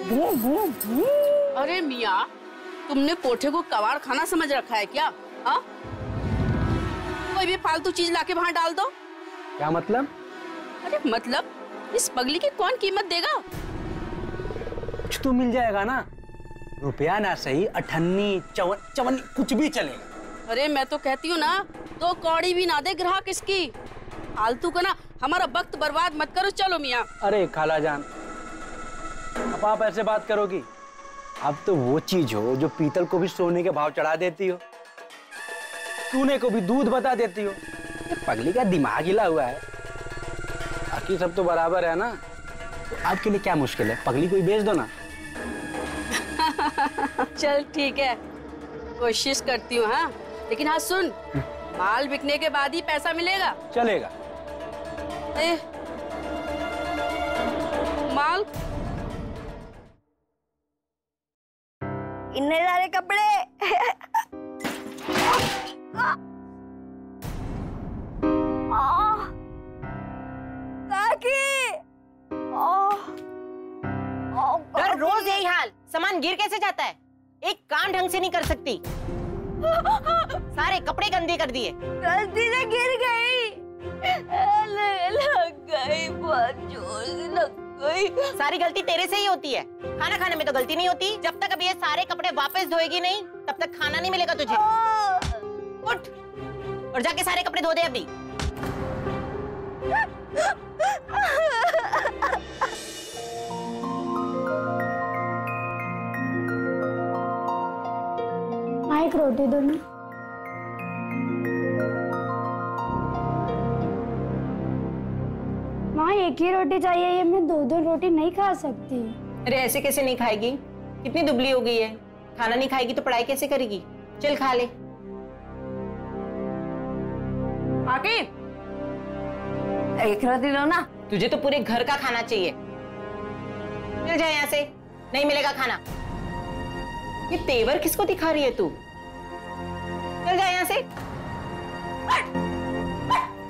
अरे मियाँ, तुमने कोठे को कबाड़ खाना समझ रखा है क्या? हाँ? कोई भी फालतू चीज लाके वहाँ डाल दो। क्या मतलब? अरे मतलब इस पगली की कौन कीमत देगा? कुछ तो मिल जाएगा ना, रुपया ना सही, अठन्नी चवन्नी कुछ भी चलेगा। अरे मैं तो कहती हूँ ना, 2 कौड़ी भी ना दे ग्राहक इसकी। फालतू का ना हमारा वक्त बर्बाद मत करो। चलो मियाँ। अरे खाला जान, अब आप ऐसे बात करोगी? अब तो वो चीज हो जो पीतल को भी सोने के भाव चढ़ा देती हो, चूने को भी दूध बता देती हो। ये पगली का दिमाग हिला हुआ है। बाकी सब तो बराबर है ना, तो आपके लिए क्या मुश्किल है? पगली को ही बेच दो ना। चल ठीक है, कोशिश करती हूँ। हाँ लेकिन हाँ सुन, माल बिकने के बाद ही पैसा मिलेगा। चलेगा। माल इतने सारे कपड़े। हर रोज यही हाल, सामान गिर कैसे जाता है? एक काम ढंग से नहीं कर सकती। सारे कपड़े गंदे कर दिए। गलती से गिर गई, लग गई, बहुत जोर से लग गई। सारी गलती तेरे से ही होती है। खाना खाने में तो गलती नहीं होती। जब तक अब ये सारे कपड़े वापस धोएगी नहीं, तब तक खाना नहीं मिलेगा तुझे। उठ और जाके सारे कपड़े धो दे अभी। एक रोटी दो ना। माँ एक ही रोटी चाहिए, ये मैं 2-2 रोटी नहीं खा सकती। अरे ऐसे कैसे नहीं खाएगी? कितनी दुबली हो गई है। खाना नहीं खाएगी तो पढ़ाई कैसे करेगी? चल खा ले। आके एक रोटी लो ना। तुझे तो पूरे घर का खाना चाहिए। चल जा यहाँ से, नहीं मिलेगा खाना। ये तेवर किसको दिखा रही है तू? चल जा यहाँ से,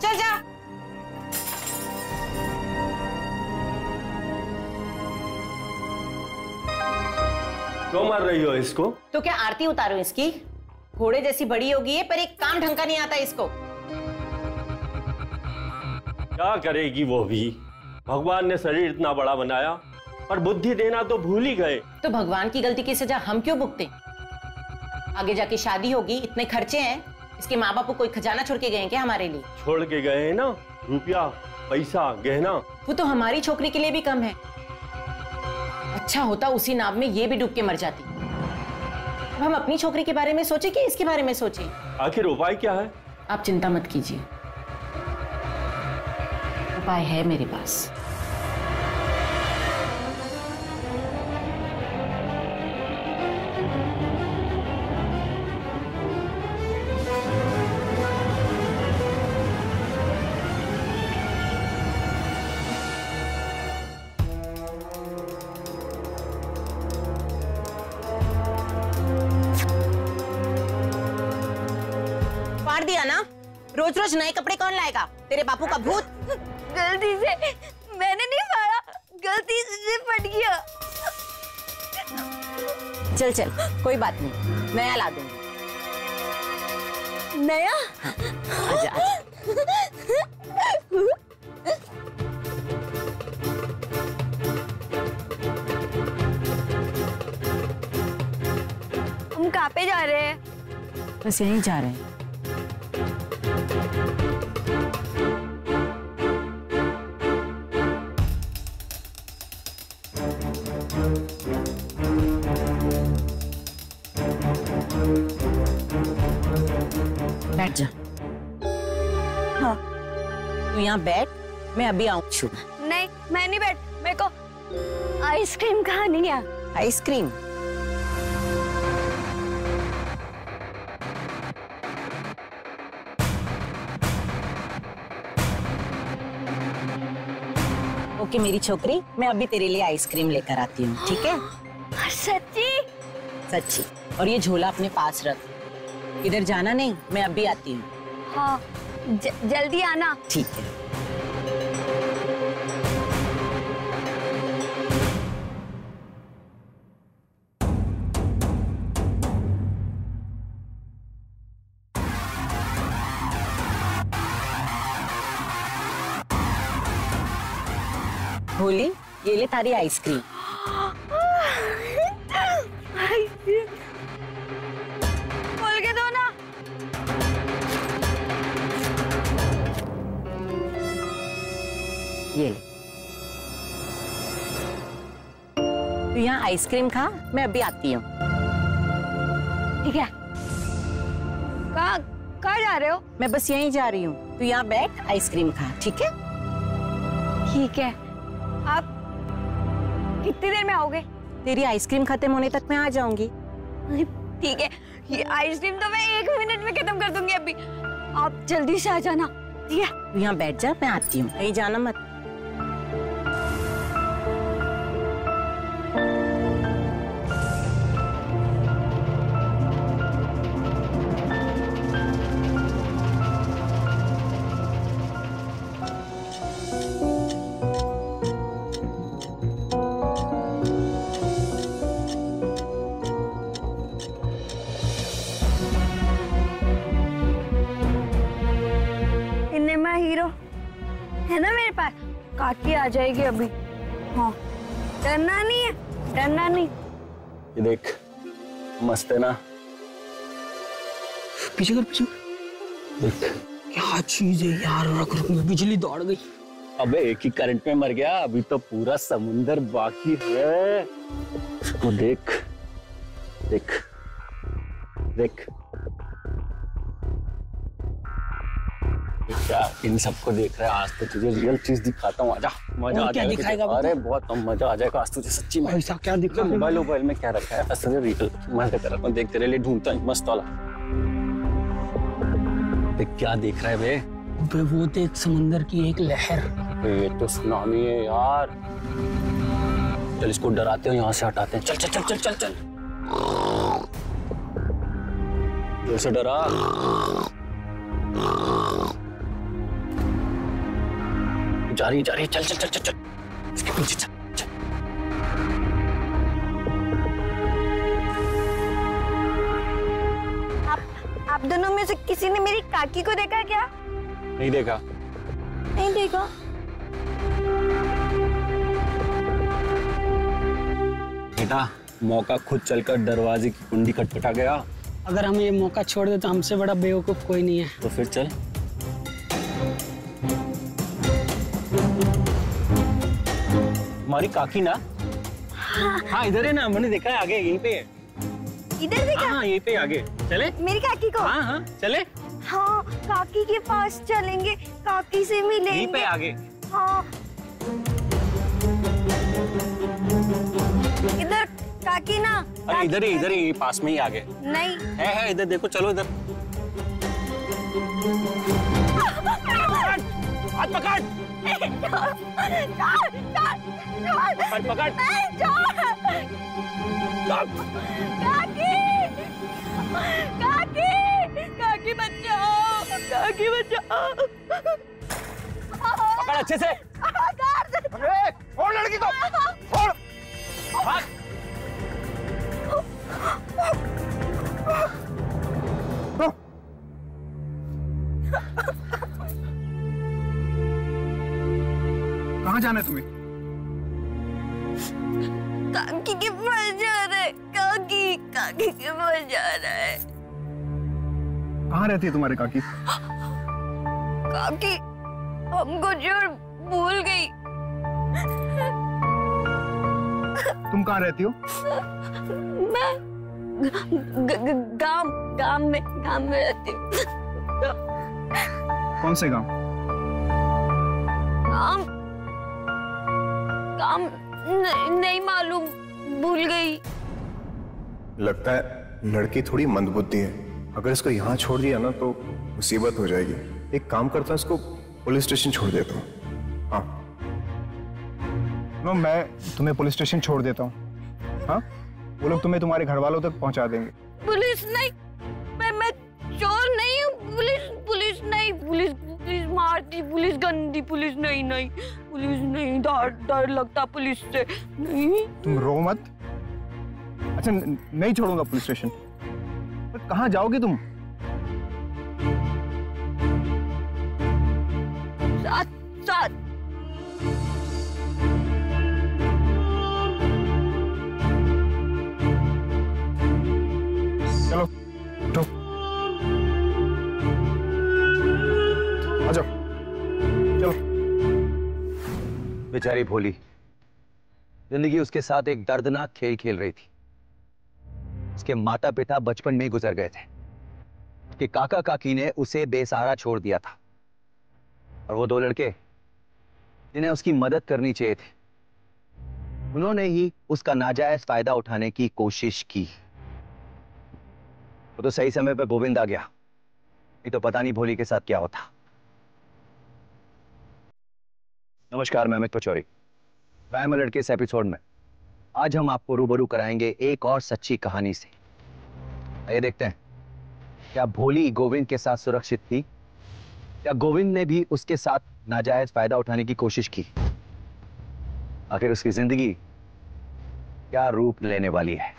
चल जा। क्यों मार रही हो इसको? तो क्या आरती उतारूं इसकी? घोड़े जैसी बड़ी होगी है, पर एक काम ढंग का नहीं आता इसको। क्या करेगी वो भी? भगवान ने शरीर इतना बड़ा बनाया, पर बुद्धि देना तो भूल ही गए। तो भगवान की गलती की सजा हम क्यों भुगते? आगे जाके शादी होगी, इतने खर्चे हैं। इसके माँ बाप को कोई खजाना छोड़ के गए हैं क्या हमारे लिए? छोड़ के गए हैं ना, रुपया पैसा गहना। वो तो हमारी छोकरी के लिए भी कम है। अच्छा होता उसी नाव में ये भी डूब के मर जाती। अब हम अपनी छोकरी के बारे में सोचे कि इसके बारे में सोचे? आखिर उपाय क्या है? आप चिंता मत कीजिए, उपाय है मेरे पास। फाड़ दिया ना? रोज रोज नए कपड़े कौन लाएगा? तेरे बापू का भूत। गलती से मैंने नहीं फाड़ा, गलती से फट गया। चल चल कोई बात नहीं, नया ला दूंगी। नया? आजा आजा। हम कहाँ पे जा रहे हैं? बस यहीं जा रहे हैं। बैठ जा। हाँ। तू यहाँ बैठ, मैं अभी आऊँ। नहीं मैं नहीं बैठ, मेरे को आइसक्रीम खानी है। आइसक्रीम? ओके मेरी छोकरी, मैं अभी तेरे लिए आइसक्रीम लेकर आती हूँ, ठीक है? सच्ची? सच्ची। और ये झोला अपने पास रख, इधर जाना नहीं, मैं अभी आती हूँ। हाँ जल्दी आना। ठीक है। भोली, ये ले तारी आइसक्रीम। खोल के दो ना। ये ले। तू यहाँ आइसक्रीम खा, मैं अभी आती हूँ। ठीक है। कहाँ कहाँ जा रहे हो? मैं बस यहीं जा रही हूँ, तू यहाँ बैठ आइसक्रीम खा, ठीक है? ठीक है। आप कितनी देर में आओगे? तेरी आइसक्रीम खत्म होने तक मैं आ जाऊंगी। ठीक है, ये आइसक्रीम तो मैं 1 मिनट में खत्म कर दूंगी अभी। आप जल्दी से आ जाना, ठीक है? तू यहाँ बैठ जा, मैं आती हूँ, कहीं जाना मत। हीरो है ना मेरे पास, काकी आ जाएगी अभी। हाँ, डरना नहीं है, डरना नहीं। ये देख, मस्त है ना? पीछे कर, पीछे देख क्या चीज है यार, रख रख में बिजली दौड़ गई। अबे एक ही करंट में मर गया, अभी तो पूरा समुंदर बाकी है। इसको देख देख देख, क्या इन सबको देख रहा है? आज तो तुझे रियल चीज दिखाता हूँ, आजा। मजा आ जाएगा। दिखाएगा? अरे बहुत मजा आ जाएगा आज तुझे सच्ची में। ऐसा क्या दिखा? मोबाइल में क्या रखा है? असल रियल मजा कर रहा हूँ, देख तेरे लिए ढूंढता हूँ मस्त वाला। देख क्या देख रहा है बे? वो देख, समुंदर की एक लहर। ये तो सुनामी है यार। चल इसको डराते हैं, यहाँ से हटाते हैं। चल चल चल चल चल चल, जैसे डरा। जा रही चल चल चल चल चल, इसके पीछे चल चल। आप दोनों में से किसी ने मेरी काकी को देखा क्या? नहीं देखा। नहीं देखा। बेटा मौका खुद चलकर दरवाजे की कुंडी खटखटा गया। अगर हमें ये मौका छोड़ दे तो हमसे बड़ा बेवकूफ कोई नहीं है। तो फिर चल। हमारी काकी ना? हाँ इधर है ना, मैंने देखा है, आगे यहीं पे है। इधर देखा? हाँ यहीं पे आगे। चले? मेरी काकी को? हाँ हाँ चले। हाँ, काकी के पास चलेंगे, काकी से मिलेंगे। यहीं पे आगे। हाँ। इधर काकी ना? अरे इधर ही पास में ही आगे। नहीं है इधर देखो, चलो इधर। हाथ पकड़। पकड़। काकी बचाओ, काकी बचाओ। पकड़ अच्छे से। छोड़ लड़की को, छोड़। कहाँ जाना है तुम्हें? काकी के पास जा रहा है। काकी के पास जा रहा है। कहाँ रहती है तुम्हारी काकी? काकी हमको छोड़ भूल गई। तुम कहाँ रहती हो? मैं गांव में रहती हूँ। कौन से गांव? काम नहीं मालूम, भूल गई। लगता है लड़की थोड़ी मंदबुद्धि है। अगर इसको यहाँ छोड़ दिया ना तो मुसीबत हो जाएगी। एक काम करता हूँ, इसको पुलिस स्टेशन छोड़ देता हूँ। हाँ नो, मैं तुम्हें पुलिस स्टेशन छोड़ देता हूँ। हाँ, वो लोग तुम्हें तुम्हारे घर वालों तक पहुँचा देंगे। पुलिस नहीं, मैं चोर नहीं हूँ। पुलिस नहीं, पुलिस मारती, पुलिस गंदी, पुलिस नहीं, पुलिस नहीं। डर लगता पुलिस से। नहीं तुम रो मत। अच्छा नहीं छोड़ूंगा पुलिस स्टेशन। पर कहाँ जाओगी तुम? साथ बेचारी भोली, जिंदगी उसके साथ एक दर्दनाक खेल खेल रही थी। उसके माता पिता बचपन में ही गुजर गए थे। उसके काका काकी ने उसे बेसहारा छोड़ दिया था, और वो दो लड़के जिन्हें उसकी मदद करनी चाहिए थी, उन्होंने ही उसका नाजायज फायदा उठाने की कोशिश की। वो तो सही समय पर गोविंद आ गया, नहीं तो पता नहीं भोली के साथ क्या होता। नमस्कार, मैं अमित पचौरी। वैम अलर्ट के इस एपिसोड में आज हम आपको रूबरू कराएंगे एक और सच्ची कहानी से। आइए देखते हैं, क्या भोली गोविंद के साथ सुरक्षित थी, या गोविंद ने भी उसके साथ नाजायज फायदा उठाने की कोशिश की। आखिर उसकी जिंदगी क्या रूप लेने वाली है।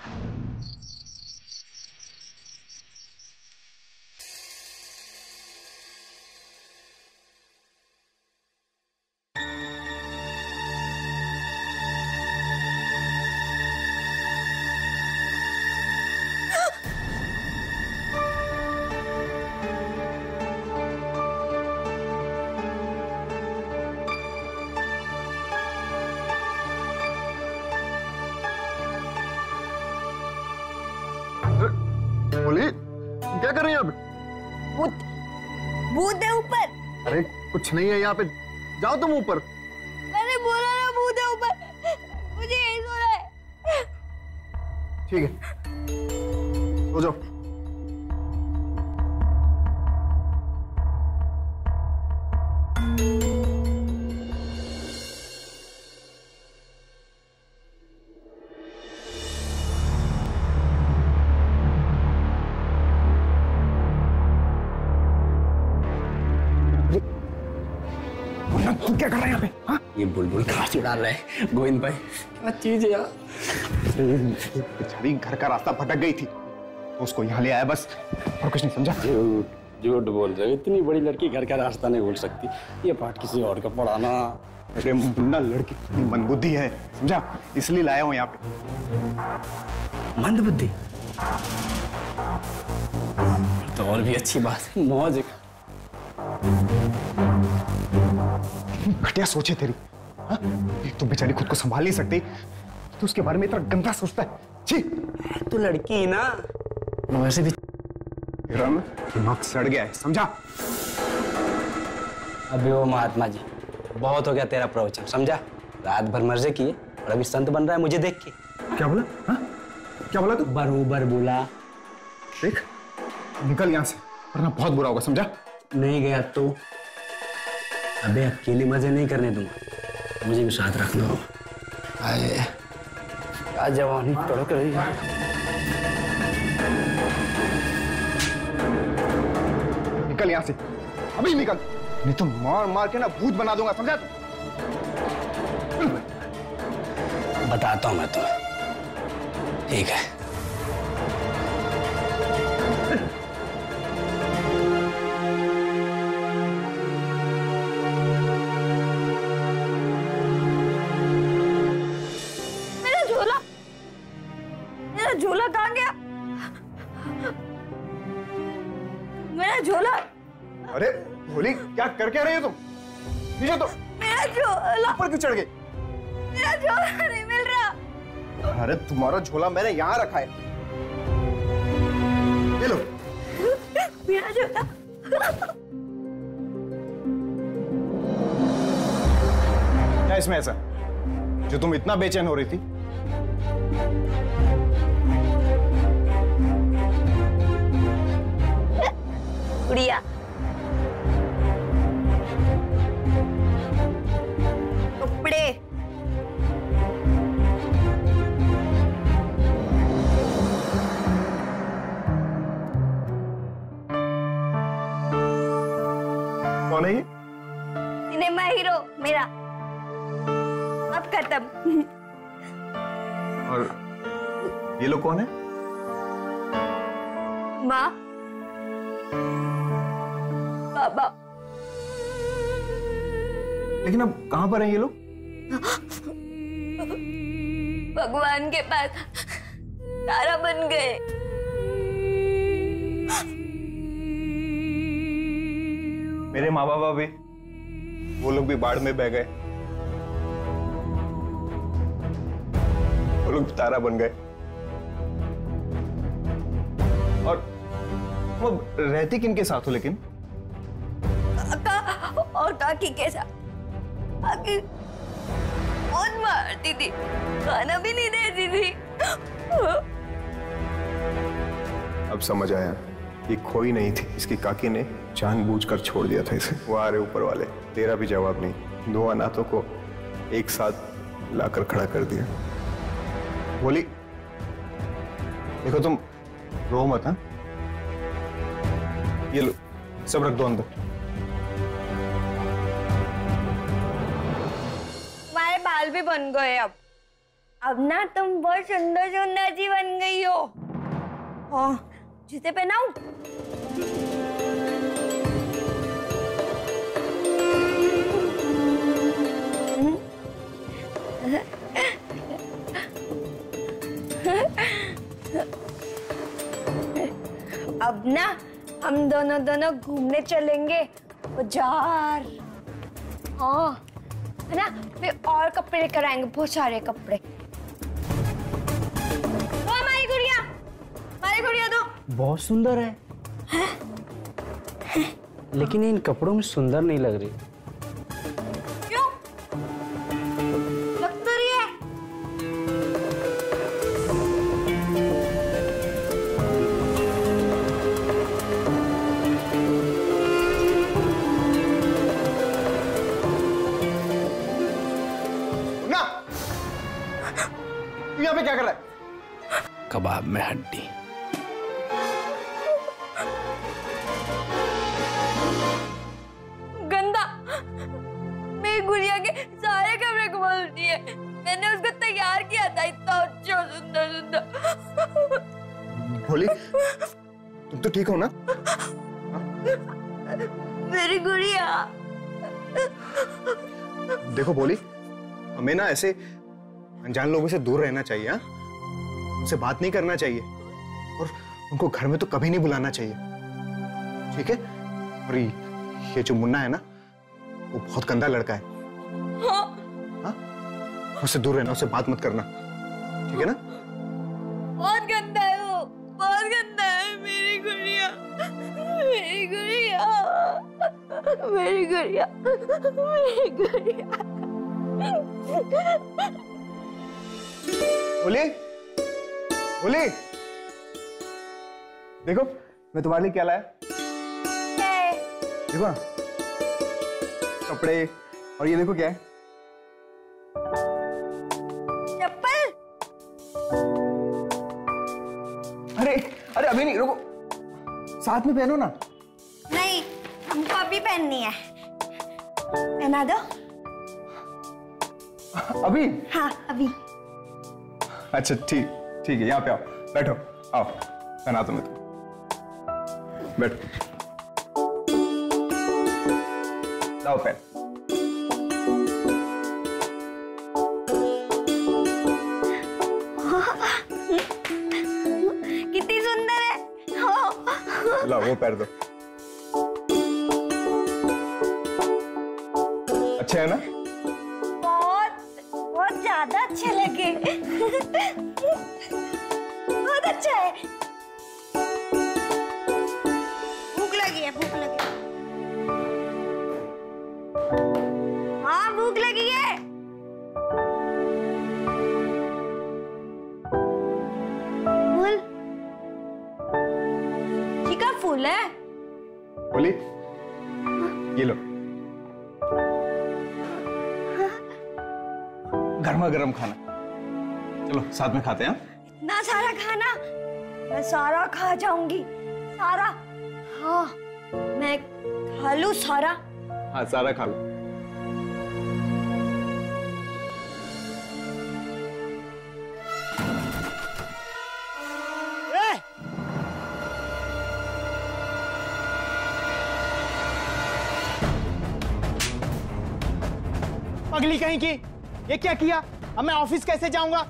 भोली, क्या कर रही हैं आप? भूत है ऊपर। अरे कुछ नहीं है यहाँ पे, जाओ तुम ऊपर। मैंने बोला ना भूत है ऊपर, मुझे यही सोना है। ठीक है, सो जाओ। तुम क्या कर रहे हैं यहाँ पे? हाँ? ये बुलबुल घास उड़ा रहा है गोविंद भाई, क्या चीज है यार। बेचारी घर का रास्ता भटक गई थी, तो उसको यहाँ ले आया बस, और कुछ नहीं, समझा? झूठ बोल रहे हो, इतनी बड़ी लड़की घर का रास्ता नहीं भूल सकती। ये पाठ किसी और का पढ़ाना। अरे मुन्ना, लड़की कितनी मंदबुद्धि है, समझा? इसलिए लाया हूँ यहाँ पे। मंदबुद्धि तो और भी अच्छी बात है, मौज। घटिया सोचे तेरी। हाँ? एक तो बेचारी खुद को संभाल नहीं सकती, तो उसके बारे में इतना गंदा सोचता है। छी! तो लड़की है ना, वैसे भी तेरा ना दिमाग सड़ गया है, समझा? अबे ओ महात्मा जी, बहुत हो गया तेरा प्रवचन, समझा? रात भर मर्जे किए और अभी संत बन रहा है मुझे देख के। क्या बोला? हाँ? क्या बोला तू? बरोबर बोला। देख, निकल यहाँ से, वरना बहुत बुरा होगा, समझा? नहीं गया तो अबे अकेले मजे नहीं करने दूंगा, मुझे भी साथ रखना हो। आए क्या जवानी तड़क रही है। निकल यहाँ से, अभी निकल, नहीं तो मार मार के ना भूत बना दूंगा, समझा तू? बताता हूं मैं तुम्हें, ठीक है? झोला कहाँ गया? मेरा झोला। अरे भोली, क्या करके आ रही हो तुम? नीचे तो। मेरा झोला ऊपर क्यों चढ़ गई? मेरा झोला नहीं मिल रहा। अरे तुम्हारा झोला मैंने यहाँ रखा है, ले लो। मेरा झोला। क्या इसमें ऐसा जो तुम इतना बेचैन हो रही थी? गुड़िया। कपड़े। कौन है ये? सिनेमा हीरो मेरा, अब खत्म। और ये लोग कौन है? माँ, बाबा। लेकिन अब कहां पर हैं ये लोग? भगवान के पास तारा बन गए। मेरे माँ बाप भी, वो लोग भी बाढ़ में बह गए। लोग तारा बन गए। और वो रहती किनके साथ हो लेकिन? काका और काकी के साथ। काकी बहुत मारती थी, खाना भी नहीं देती थी। अब समझ आया, ये खोई नहीं थी, इसकी काकी ने जानबूझकर छोड़ दिया था इसे। वो आ रहे ऊपर वाले, तेरा भी जवाब नहीं, दो अनाथों को एक साथ लाकर खड़ा कर दिया। बोली देखो तुम रो मत, हाँ? ये लो सब रख दो अंदर। हमारे बाल भी बन गए अब ना तुम बहुत सुंदर सुंदर सी बन गई हो। हाँ, जूते पहनाऊं? अब ना हम दोनों घूमने चलेंगे बाजार। हाँ है ना, फिर और कपड़े लेकर आएंगे, बहुत सारे कपड़े। हमारी गुड़िया दो। बहुत सुंदर है, लेकिन इन कपड़ों में सुंदर नहीं लग रही। क्यों? लग तो रही है। ना तू यहाँ पे क्या कर रहा है? कबाब में हड्डी। गंदा, मेरी गुड़िया के सारे कपड़े को बोलती है। मैंने उसको तैयार किया था, इतना अच्छा सुंदर सुंदर। भोली तुम तो ठीक हो ना? मेरी गुड़िया। देखो भोली, हमें ना ऐसे अनजान लोगों से दूर रहना चाहिए, हाँ? उनसे बात नहीं करना चाहिए और उनको घर में तो कभी नहीं बुलाना चाहिए, ठीक है? और ये जो मुन्ना है ना, वो बहुत गंदा लड़का है। हाँ? हाँ? उससे दूर रहना, उससे बात मत करना, ठीक है ना? बहुत गंदा है वो, बहुत गंदा है। मेरी गुड़िया, मेरी गुड़िया, मेरी गुड़िया, मेरी गुड़िया। बोली, बोली, देखो मैं तुम्हारे लिए क्या लाया। देखो ना, कपड़े, और ये देखो क्या है। चप्पल। अरे अरे अभी नहीं, रुको, साथ में पहनो ना। नहीं, हमको अभी पहननी है। पहना दो। अभी? हाँ अभी। अच्छा ठीक ठीक है, यहाँ पे आओ, बैठो, आओ पहना दो मैं तो। बैठो, लाओ पहन। कितनी सुंदर है। लाओ वो पैर दो। अच्छा है ना? बहुत ज्यादा अच्छे लगे। बहुत अच्छा है। भूख लगी है, भूख लगी है। हाँ भूख लगी है। फूल, का फूल है। बोली, ये लो, गर्मा गर्म खाना, चलो साथ में खाते हैं। इतना सारा खाना, मैं सारा खा जाऊंगी, सारा। हाँ मैं खा लूं सारा। हाँ सारा खा लो। पगली कहीं की, ये क्या किया? अब मैं ऑफिस कैसे जाऊंगा?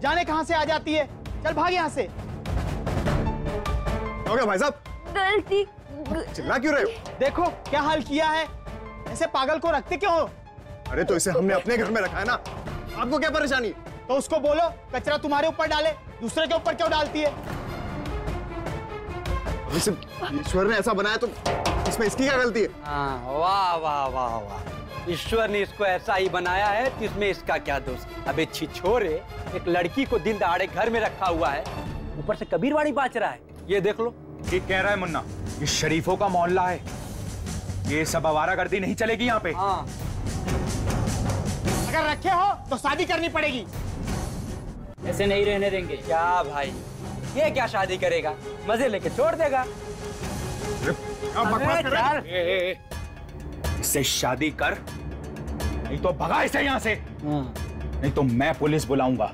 जाने कहां से आ जाती है? चल भाग यहां से। हो गया भाई साहब? गलती। चिल्ला क्यों रहे हो? देखो क्या हाल किया है, ऐसे पागल को रखते क्यों हो? अरे तो इसे हमने अपने घर में रखा है ना, आपको क्या परेशानी? तो उसको बोलो कचरा तुम्हारे ऊपर डाले, दूसरे के ऊपर क्यों डालती है? वैसे ईश्वर ने ऐसा बनाया तो इसमें इसकी क्या गलती है? हाँ, वाह वाह वाह वाह, ईश्वर ने इसको ऐसा ही बनाया है तो इसमें इसका क्या दोष? अबे छिछोरे, एक लड़की को दिन दहाड़े घर में रखा हुआ है, ऊपर से कबीरवाड़ी बांच रहा है। ये देख लो। ठीक कह रहा है मुन्ना, ये शरीफों का मोहल्ला है, ये सब आवारागर्दी नहीं चलेगी यहाँ पे। हाँ। अगर रखे हो तो शादी करनी पड़ेगी। ऐसे नहीं रहने देंगे। क्या भाई, ये क्या शादी करेगा? मजे लेके छोड़ देगा। बकवास कर रहा है? इससे शादी कर, नहीं तो भगा इसे यहाँ से, नहीं तो मैं पुलिस बुलाऊंगा।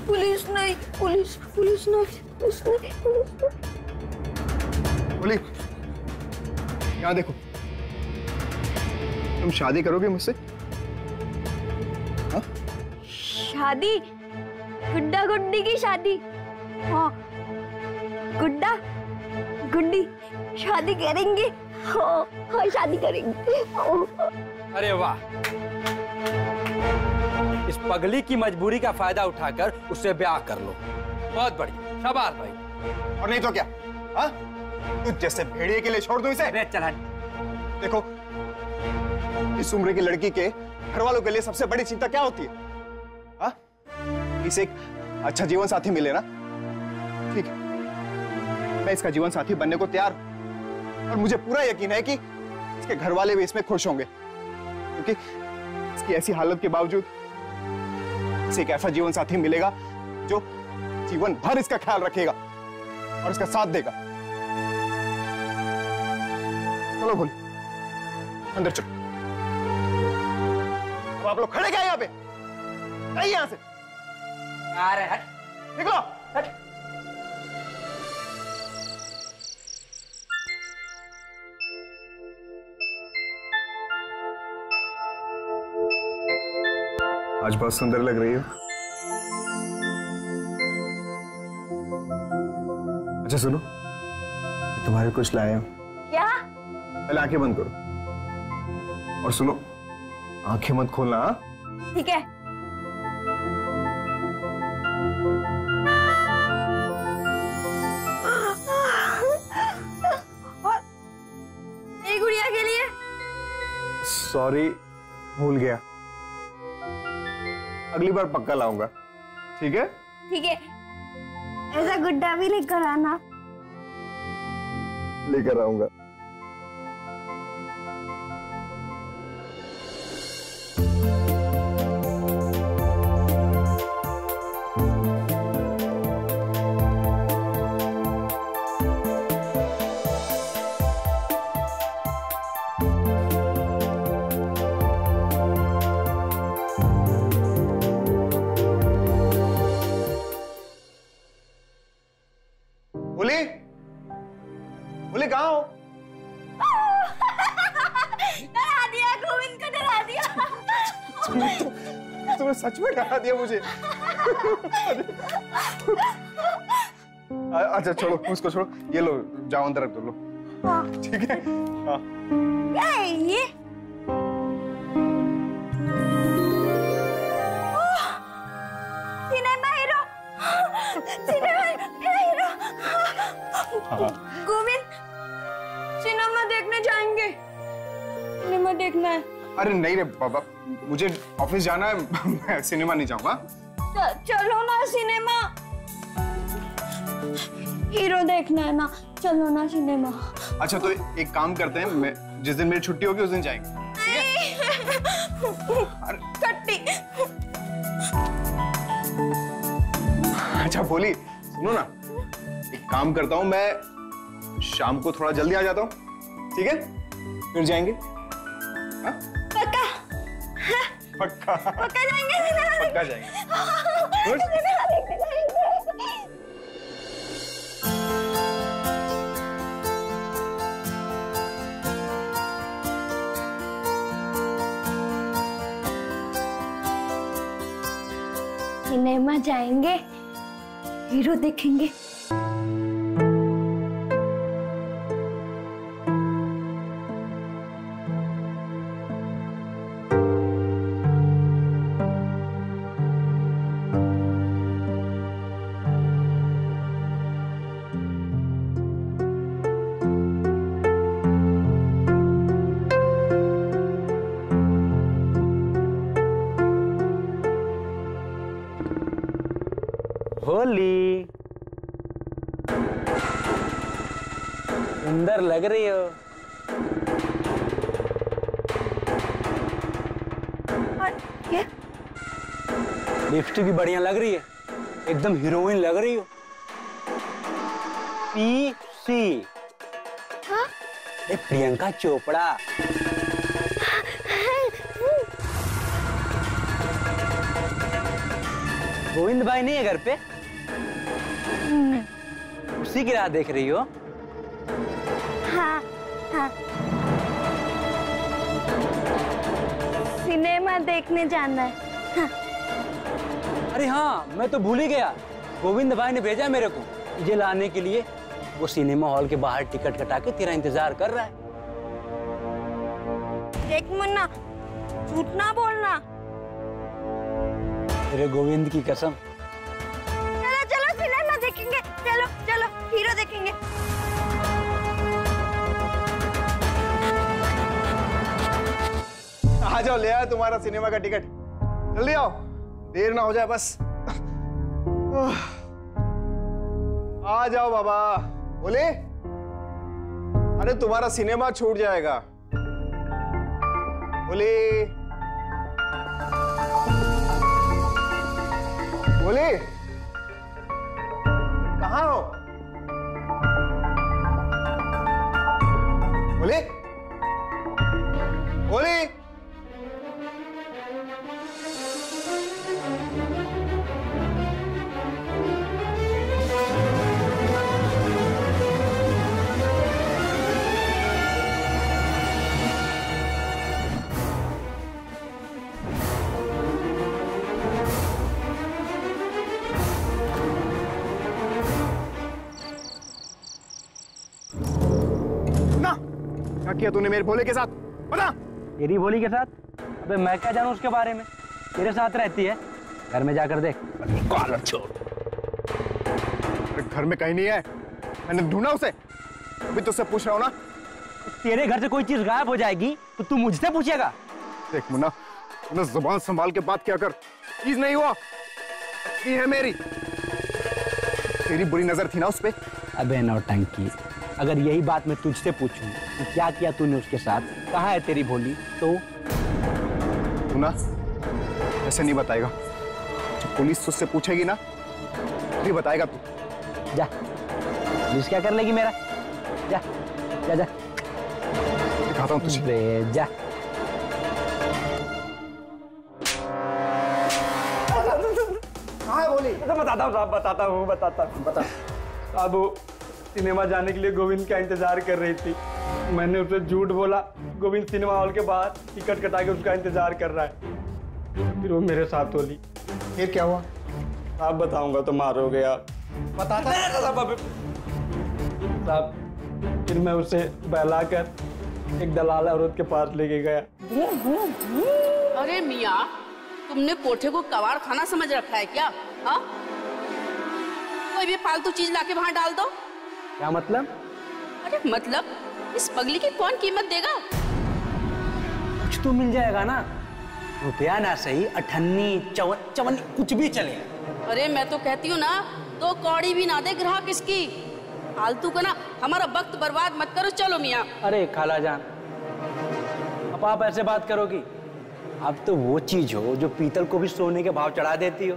पुलिस नहीं, पुलिस पुलिस नहीं, पुलिस नहीं, पुलिस नहीं। बोली, यहाँ देखो, तुम शादी करोगे मुझसे? हाँ? शादी? गुड्डा गुड्डी की शादी? हाँ, गुड्डा गुड्डी शादी करेंगे। हाँ, हाँ शादी करेंगे। अरे वाह, इस पगली की मजबूरी का फायदा उठाकर उससे ब्याह कर लो। बहुत बढ़िया, शाबाश भाई। और नहीं तो क्या? हाँ? तू जैसे भेड़िए के लिए छोड़ दूं इसे? अरे चला। देखो, इस उम्र की लड़की के घर वालों के लिए सबसे बड़ी चिंता क्या होती है? हाँ? इसे एक अच्छा जीवन साथी मिले ना, ठीक है, मैं इसका जीवन साथी बनने को तैयार हूं। और मुझे पूरा यकीन है कि इसके घर वाले भी इसमें खुश होंगे, क्योंकि इसकी ऐसी हालत के बावजूद इसे एक ऐसा जीवन साथी मिलेगा जो जीवन भर इसका ख्याल रखेगा और इसका साथ देगा। चलो भोली, अंदर चलो। अब आप लोग खड़े क्या यहाँ पे? नहीं, यहाँ से अरे हट, निकलो, हट। आज बहुत सुंदर लग रही हो। अच्छा सुनो, तुम्हारे कुछ लाया हूं। क्या? पहले आंखें बंद करो और सुनो, आंखें मत खोलना। हाँ? ठीक है। ये गुड़िया के लिए। सॉरी, भूल गया, अगली बार पक्का लाऊंगा, ठीक है? ठीक है, ऐसा गुड्डा भी लेकर आना। लेकर आऊंगा। बोली, बोली कहाँ हो? डरा दिया, गोविंद को डरा दिया। तुमने सच में डरा दिया मुझे। अच्छा छोड़ो, उसको छोड़ो, ये लो, जाओ अंदर रख दो, लो। ठीक है? हाँ। क्या है ये? Cinema hero, cinema hero. Govind, cinema देखने जाएंगे। सिनेमा देखना है। अरे नहीं रे बाबा, मुझे ऑफिस जाना है, मैं सिनेमा नहीं जाऊंगा। चलो ना सिनेमा, हीरो देखना है ना, चलो ना सिनेमा। अच्छा तो एक काम करते हैं, मैं जिस दिन मेरी छुट्टी होगी उस दिन जाएंगे। छुट्टी। अच्छा बोली, सुनो ना, एक काम करता हूँ, मैं शाम को थोड़ा जल्दी आ जाता हूँ, ठीक है? फिर जाएंगे। हाँ? पक्का? पक्का पक्का जाएंगे सिनेमा? पक्का जाएंगे। सिनेमा देखने जाएंगे। सिनेमा जाएंगे, हीरो देखेंगे। भोली, सुंदर लग रही हो। ये लिपस्टिक भी बढ़िया लग रही है, एकदम हीरोइन लग रही हो। पीसी प्रियंका चोपड़ा। गोविंद भाई नहीं है घर पे? उसी की राह देख रही हो? हाँ हाँ, सिनेमा देखने जाना है। हाँ। अरे हाँ, मैं तो भूल ही गया। गोविंद भाई ने भेजा मेरे को तुझे लाने के लिए। वो सिनेमा हॉल के बाहर टिकट कटा के तेरा इंतजार कर रहा है। देख मुन्ना, झूठ ना बोलना। तेरे गोविंद की कसम। चलो चलो सिनेमा देखेंगे, चलो चलो हीरो देखेंगे। आ जाओ, ले आया तुम्हारा सिनेमा का टिकट। जल्दी आओ, देर ना हो जाए बस। आ जाओ बाबा। बोले, अरे तुम्हारा सिनेमा छूट जाएगा। बोले बोले, कहाँ हो? बोले बोले, क्या किया तूने मेरे भोले के साथ? बता। तेरी भोली के साथ? अबे मैं क्या जानूं उसके बारे में? तेरे साथ रहती है, घर में जाकर देख। कॉलर छोड़। घर में कहीं नहीं है, मैंने ढूंढा उसे। अभी तुझसे पूछ रहा हूं ना। तेरे घर से कोई चीज गायब हो जाएगी तो तू मुझसे पूछेगा? देख मुन्ना, तूने जुबान संभाल के बात किया कर। चीज नहीं हुआ, ये है मेरी। तेरी बुरी नजर थी ना उस पे। अबे नौटंकी, अगर यही बात मैं तुझसे पूछूं कि क्या किया तूने उसके साथ, कहाँ है तेरी भोली, तो मुन्ना ऐसे नहीं बताएगा। जब पुलिस तुझसे पूछेगी ना तभी बताएगा तू। जा, पुलिस क्या कर लेगी मेरा? जा जा जा, दिखाता हूं तुझे। जा। कहाँ है भोली? बताता हूँ साहब, बताता हूँ। बता साहब, वो सिनेमा जाने के लिए गोविंद का इंतजार कर रही थी। मैंने उसे झूठ बोला। गोविंद सिनेमा हॉल के बाहर टिकट कटा के उसका इंतजार कर रहा है। फिर वो मेरे साथ होली। फिर क्या हुआ? आप बताऊंगा तो मारोगे आप। बताता साहब, फिर मैं उसे बहला कर एक दलाल औरत के पास लेके गया। अरे मियाँ, तुमने कोठे को कबाड़ खाना समझ रखा है क्या? हाँ, कोई भी फालतू चीज लाके वहां डाल दो। क्या मतलब? अरे मतलब, इस पगली की कौन कीमत देगा? कुछ तो मिल जाएगा ना, रुपया ना सही, 98, 54 कुछ भी चले। अरे मैं तो कहती हूँ ना, 2 कौड़ी भी ना दे ग्राहक इसकी। फालतू का ना हमारा वक्त बर्बाद मत करो। चलो मियाँ। अरे खाला जान, अब आप ऐसे बात करोगी? आप तो वो चीज हो जो पीतल को भी सोने के भाव चढ़ा देती हो,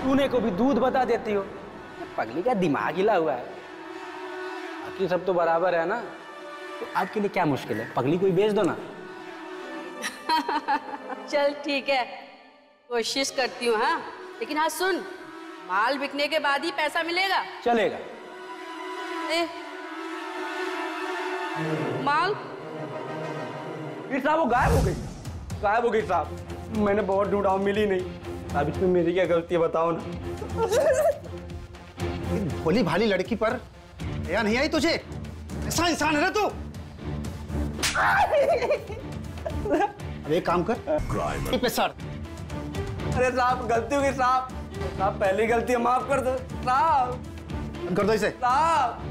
चूने को भी दूध बता देती हो। पगली का दिमाग हिला हुआ है। बाकी सब तो बराबर है ना, तो आपके लिए क्या मुश्किल है? पगली कोई बेच दो ना। चल ठीक है, कोशिश करती हूँ। हाँ, लेकिन हाँ सुन, माल बिकने के बाद ही पैसा मिलेगा। चलेगा। माल फिर साहब वो गायब हो गई साहब। मैंने बहुत ढूंढा, मिली नहीं। अब इसमें मेरी क्या गलती है बताओ ना। भोली भाली लड़की पर दया नहीं आई तुझे? ऐसा इंसान है ना तू? एक काम कर, पे सर। अरे साहब, गलती हो गई साहब। साहब पहली गलती है, माफ कर दो साहब। कर दो इसे साहब।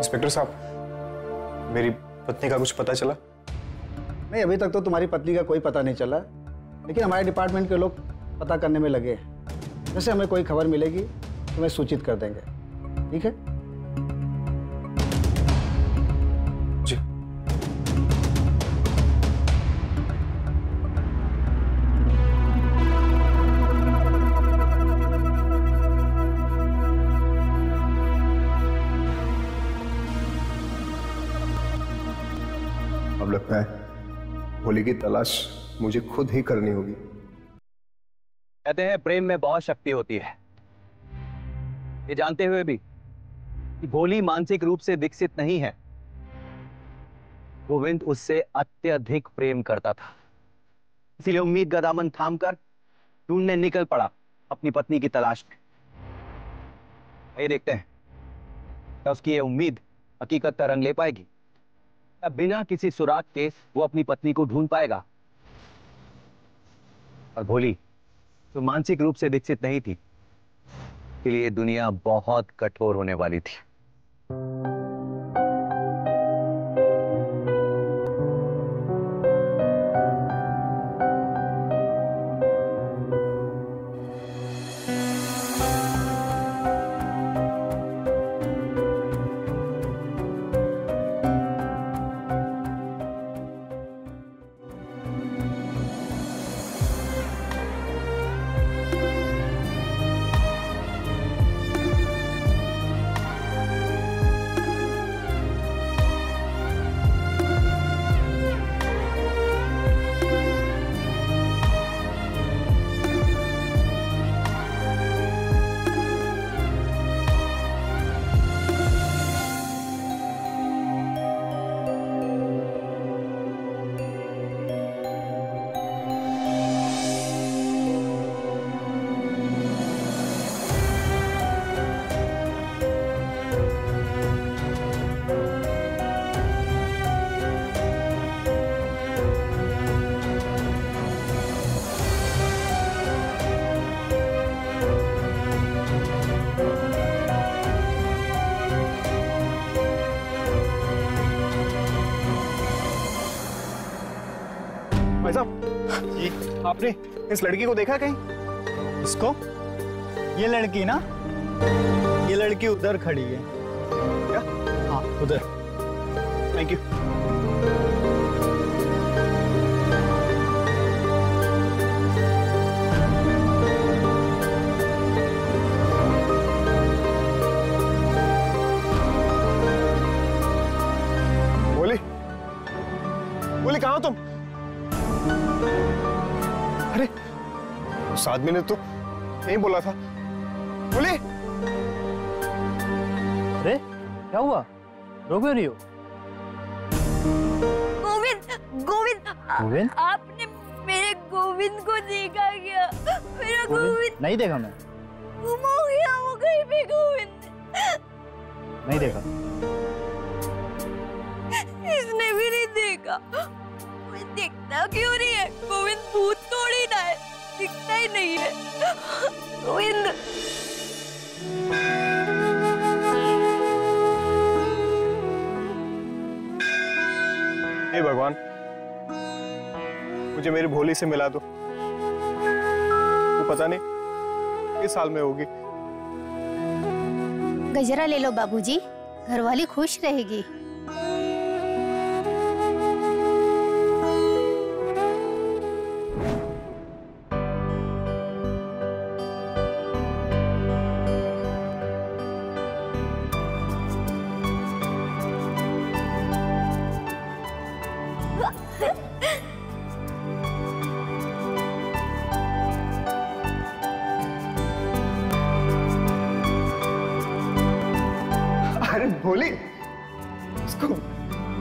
इंस्पेक्टर साहब, मेरी पत्नी का कुछ पता चला? नहीं, अभी तक तो तुम्हारी पत्नी का कोई पता नहीं चला, लेकिन हमारे डिपार्टमेंट के लोग पता करने में लगे हैं। जैसे हमें कोई खबर मिलेगी तुम्हें सूचित कर देंगे, ठीक है? जी। अब लगता है भोली की तलाश मुझे खुद ही करनी होगी। कहते हैं प्रेम में बहुत शक्ति होती है। ये जानते हुए भी कि भोली मानसिक रूप से विकसित नहीं है, गोविंद उससे अत्यधिक प्रेम करता था। इसीलिए उम्मीद का दामन थामकर ढूंढने निकल पड़ा अपनी पत्नी की तलाश में। ये देखते हैं क्या उसकी ये उम्मीद हकीकत का रंग ले पाएगी, या बिना किसी सुराग के वो अपनी पत्नी को ढूंढ पाएगा। और भोली तो मानसिक रूप से विकसित नहीं थी, इसलिए दुनिया बहुत कठोर होने वाली थी। भाई साहब जी, आपने इस लड़की को देखा कहीं? इसको? ये लड़की ना, ये लड़की उधर खड़ी है। क्या? हाँ, उधर। Thank you. बोली, बोली कहाँ हो तुम? अरे उस आदमी ने तो यही बोला था। बोले। अरे क्या हुआ, रो क्यों रही हो? गोविंद, गोविंद, गोविंद? आपने मेरे गोविंद को देखा क्या? मेरा गोविंद नहीं देखा मैं। गुम हो गया वो कहीं पे। गोविंद नहीं देखा। इसने भी नहीं देखा। दिखता क्यों नहीं है? गोविंद भूत थोड़ी ना है, दिखता ही नहीं है। गोविंद हे भगवान, मुझे मेरी भोली से मिला दो। वो पता नहीं किस साल में होगी। गजरा ले लो बाबूजी, घरवाली खुश रहेगी। अरे भोली, इसको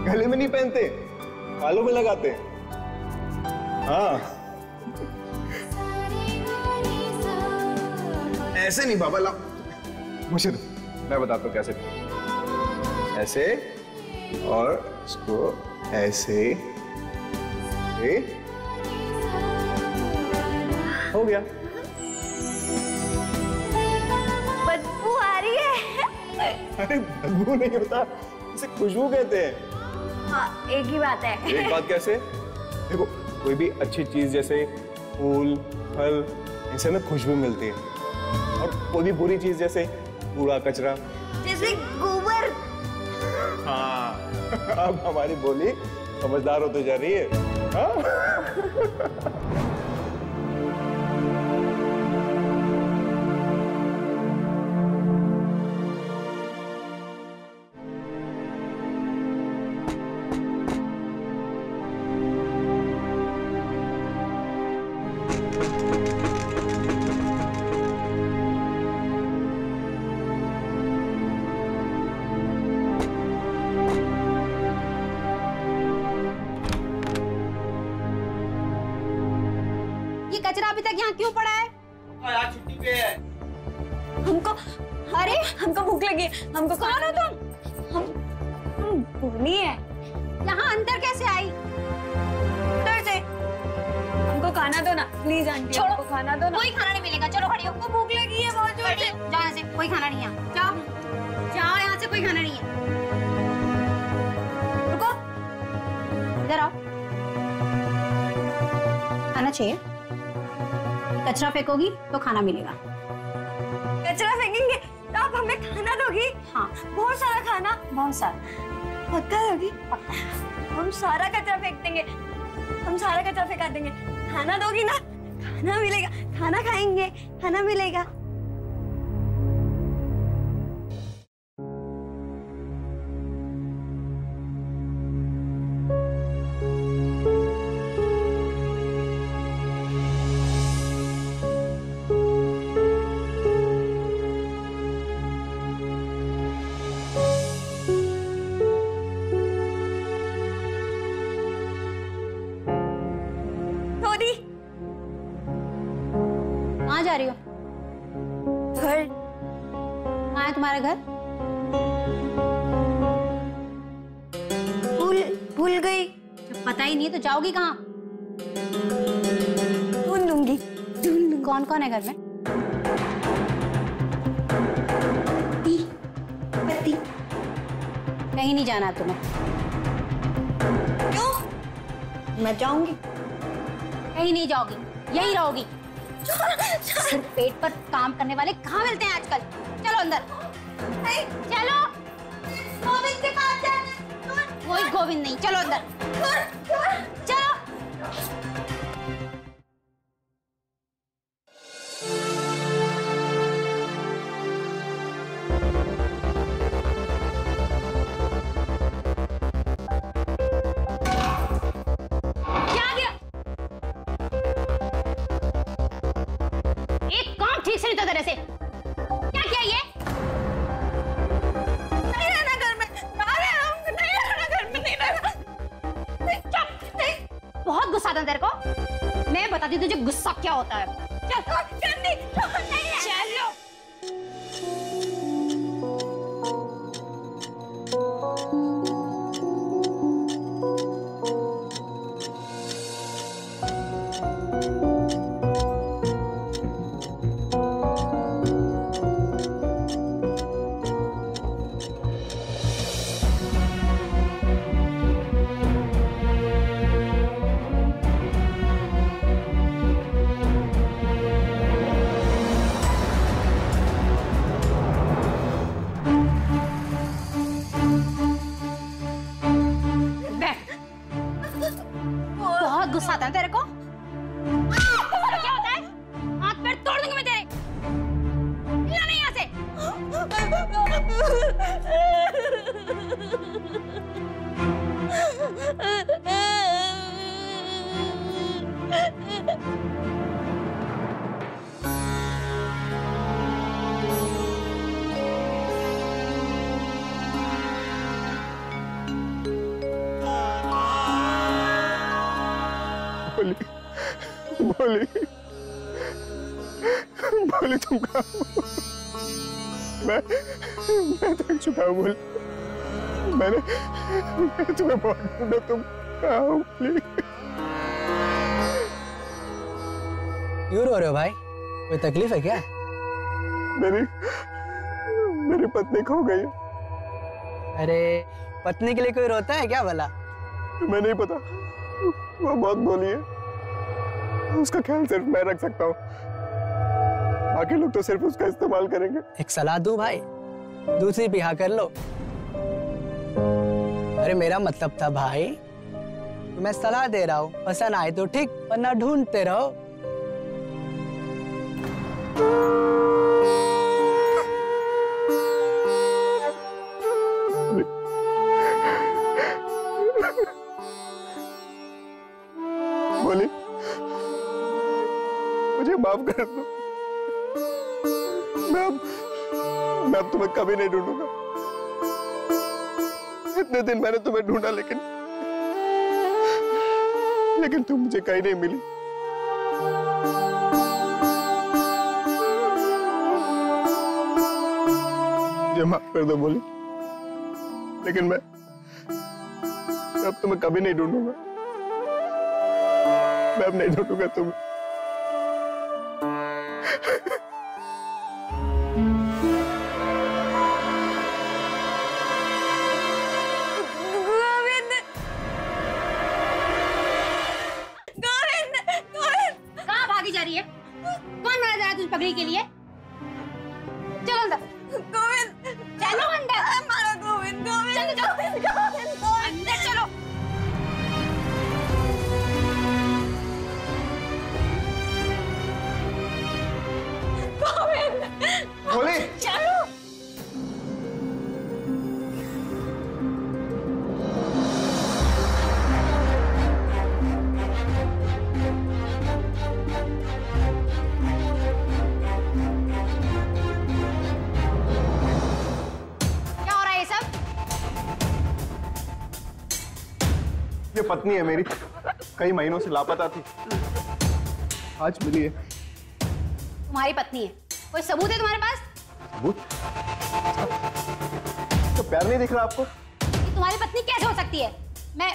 गले में नहीं पहनते, बालों में लगाते। हाँ, ऐसे नहीं बाबा, लाओ मुझे दो, मैं बताता हूँ कैसे। ऐसे और इसको ऐसे, हो गया। बदबू आ रही है। अरे बदबू नहीं होता, इसे खुशबू कहते हैं। हाँ, एक ही बात है। एक बात कैसे? देखो, कोई भी अच्छी चीज जैसे फूल, फल, इनसे हमें खुशबू मिलती है, और कोई भी बुरी चीज जैसे कूड़ा कचरा, जैसे गोबर। हाँ, अब हमारी बोली समझदार होती जा रही है। हाँ? कचरा अभी तक यहाँ क्यों पड़ा है? आज छुट्टी पे है। हमको भूख लगी है। हमको कौन हो तुम? हम भूली है। यहाँ अंदर कैसे आई? अंदर से। हमको खाना दो ना प्लीज आंटी, हमको खाना दो ना। कोई खाना नहीं मिलेगा, चलो खड़ी हो। हमको भूख लगी है बहुत जोर से। जाओ यहाँ से, कोई खाना नहीं है। जाओ जाओ, यहाँ से कोई खाना नहीं है। रुको, इधर आओ। खाना चाहिए? कचरा फेंकोगी तो खाना मिलेगा। कचरा फेंकेंगे तो आप हमें खाना दोगी? हाँ, बहुत सारा खाना। बहुत सारा। पक्का दोगी? हम सारा कचरा फेंक देंगे, हम सारा कचरा फेंका देंगे। खाना दोगी ना? खाना मिलेगा, खाना खाएंगे, खाना मिलेगा। कहाँ जा रही हो? घर। कहाँ है तुम्हारा घर? भूल गई। जब पता ही नहीं है तो जाओगी कहाँ? ढूंढ लूंगी। कौन कौन है घर में? पति। कहीं नहीं जाना तुम्हें। क्यों? मैं जाऊंगी। कहीं नहीं जाओगी, यहीं रहोगी। सिर्फ पेट पर काम करने वाले कहाँ मिलते हैं आजकल? चलो अंदर। चलो। गोविंद के पास जाना। कोई गोविंद नहीं, चलो अंदर। चलो। तरह से क्या किया ये? नहीं रहना घर में, नहीं रहना घर में, नहीं रहना। नहीं। बहुत गुस्सा आता तेरे को। मैं बताती तुझे गुस्सा क्या होता है। चलो। गुस्सा आता है तेरे को? क्या होता है? हाथ पैर तोड़ दूंगी मैं तेरे। हिलना नहीं यहाँ से। बोली तुम कहाँ हो? मैं थक चुका हूँ। बोली मैं तुम्हें बहुत ढूंढा, तुम कहाँ हो? बोली क्यों रो रहे हो भाई? कोई तकलीफ है क्या? मेरी मेरी पत्नी खो गई है। अरे पत्नी के लिए कोई रोता है क्या भला? तुम्हें नहीं पता, वो बहुत भोली है, उसका ख्याल सिर्फ मैं रख सकता हूँ, बाकी लोग तो सिर्फ उसका इस्तेमाल करेंगे। एक सलाह दूं भाई, दूसरी ब्याह कर लो। अरे मेरा मतलब था भाई, तो मैं सलाह दे रहा हूँ, पसंद आए तो ठीक, वरना ढूंढते रहो। बोली मुझे माफ कर दो, मैं अब तुम्हें कभी नहीं ढूंढूंगा। इतने दिन मैंने तुम्हें ढूंढा, लेकिन तुम मुझे कहीं नहीं मिली। मुझे माफ कर दो बोली, लेकिन मैं अब तुम्हें कभी नहीं ढूंढूंगा। मैं अब नहीं ढूंढूंगा तुम्हें। कहाँ भागी जा रही है? कौन मारा जा रहा है तुझे पगड़ी के लिए? चलो अंदर। गोविंद चलो अंदर। मारो गोविंद, गोविंद चलो चलो अंदर चलो। बोली चलो। क्या हो रहा है ये सब? ये पत्नी है मेरी, कई महीनों से लापता थी, आज मिली है। तुम्हारी पत्नी है, कोई सबूत है तुम्हारे पास? सबूत? तो प्यार नहीं दिख रहा आपको? कि तुम्हारी पत्नी कैसे हो सकती है? मैं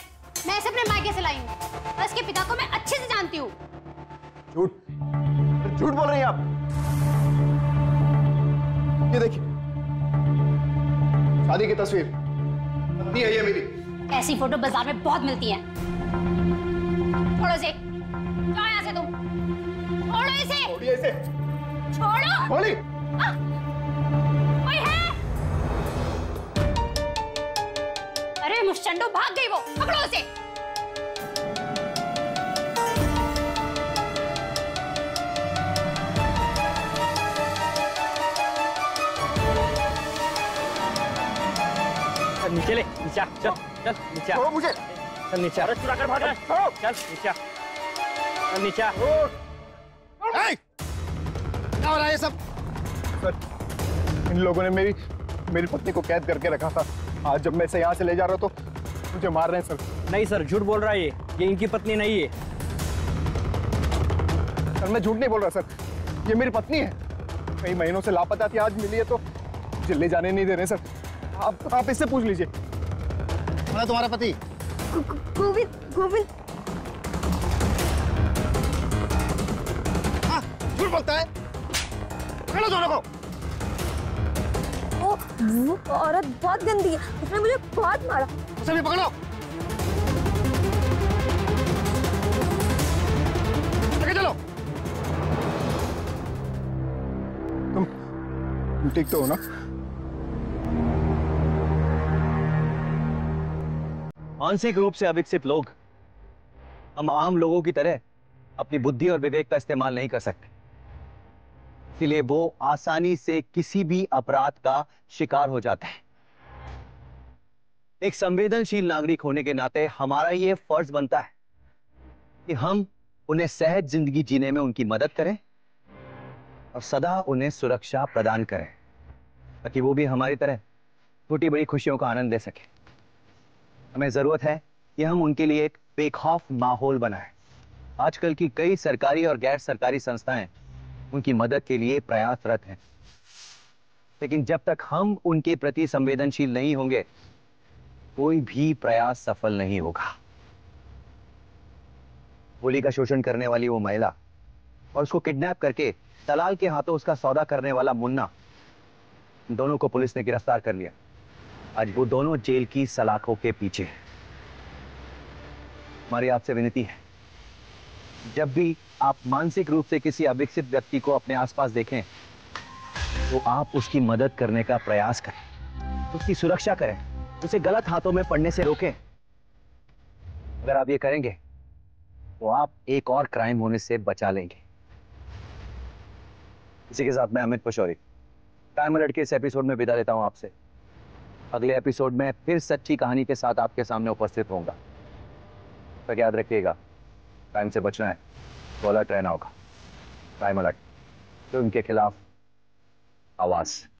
इसे अपने मायके से लाई हूँ और इसके पिता को मैं अच्छे से जानती हूँ। झूठ, झूठ बोल रही हैं आप। ये देखिए, शादी की तस्वीर, पत्नी है ये मेरी। ऐसी फोटो बाजार में बहुत मिलती है। छोड़ो इसे, जाओ यहाँ से तुम। छोड़ो इसे। छोड़िए इसे। छोड़ो। बोली। कोई है? अरे मुश्चंडो, भाग गई वो, पकड़ो उसे। नीचे ले, नीचे चल, चल नीचे। छोड़ो मुझे। चल नीचे। अरे चुरा कर भाग रहा है। चल नीचे, चल नीचे। क्या हो रहा है ये सब? सर, इन लोगों ने मेरी पत्नी को कैद करके रखा था। आज जब मैं इसे यहाँ से ले जा रहा हूँ तो मुझे मार रहे हैं सर। नहीं सर, झूठ बोल रहा है ये इनकी पत्नी नहीं है। सर मैं झूठ नहीं बोल रहा सर, ये मेरी पत्नी है, कई महीनों से लापता थी, आज मिली है तो मुझे ले जाने नहीं दे रहे सर। आप इससे पूछ लीजिए। कौन है तुम्हारा पति? गोविंद, गोविंद। हाँ, झूठ बोलता है। पकड़ो दोनों को। वो औरत बहुत गंदी है, उसने मुझे बहुत मारा। उसे भी पकड़ो। लेके चलो। तुम ठीक तो हो ना? मानसिक रूप से अविकसित लोग हम आम लोगों की तरह अपनी बुद्धि और विवेक का इस्तेमाल नहीं कर सकते, इसलिए वो आसानी से किसी भी अपराध का शिकार हो जाते हैं। एक संवेदनशील नागरिक होने के नाते हमारा ये फर्ज बनता है कि हम उन्हें सहज जिंदगी जीने में उनकी मदद करें और सदा उन्हें सुरक्षा प्रदान करें, ताकि वो भी हमारी तरह छोटी बड़ी खुशियों का आनंद ले सके। हमें जरूरत है कि हम उनके लिए एक बेखौफ माहौल बनाएं। आजकल की कई सरकारी और गैर सरकारी संस्थाएं उनकी मदद के लिए प्रयासरत हैं, लेकिन जब तक हम उनके प्रति संवेदनशील नहीं होंगे कोई भी प्रयास सफल नहीं होगा। होली का शोषण करने वाली वो महिला और उसको किडनैप करके दलाल के हाथों उसका सौदा करने वाला मुन्ना, दोनों को पुलिस ने गिरफ्तार कर लिया। आज वो दोनों जेल की सलाखों के पीछे हैं। हमारी आपसे विनती है, जब भी आप मानसिक रूप से किसी अविकसित व्यक्ति को अपने आसपास देखें तो आप उसकी मदद करने का प्रयास करें, उसकी सुरक्षा करें, उसे गलत हाथों में पड़ने से रोकें। अगर आप ये करेंगे तो आप एक और क्राइम होने से बचा लेंगे। इसी के साथ मैं अमित पचौरी टाइम अलर्ट के इस एपिसोड में विदा लेता हूं आपसे। अगले एपिसोड में फिर सच्ची कहानी के साथ आपके सामने उपस्थित होऊंगा। तो याद रखिएगा, टाइम से बचना है तो अलर्ट रहना होगा। टाइम अलर्ट, तो इनके खिलाफ आवाज।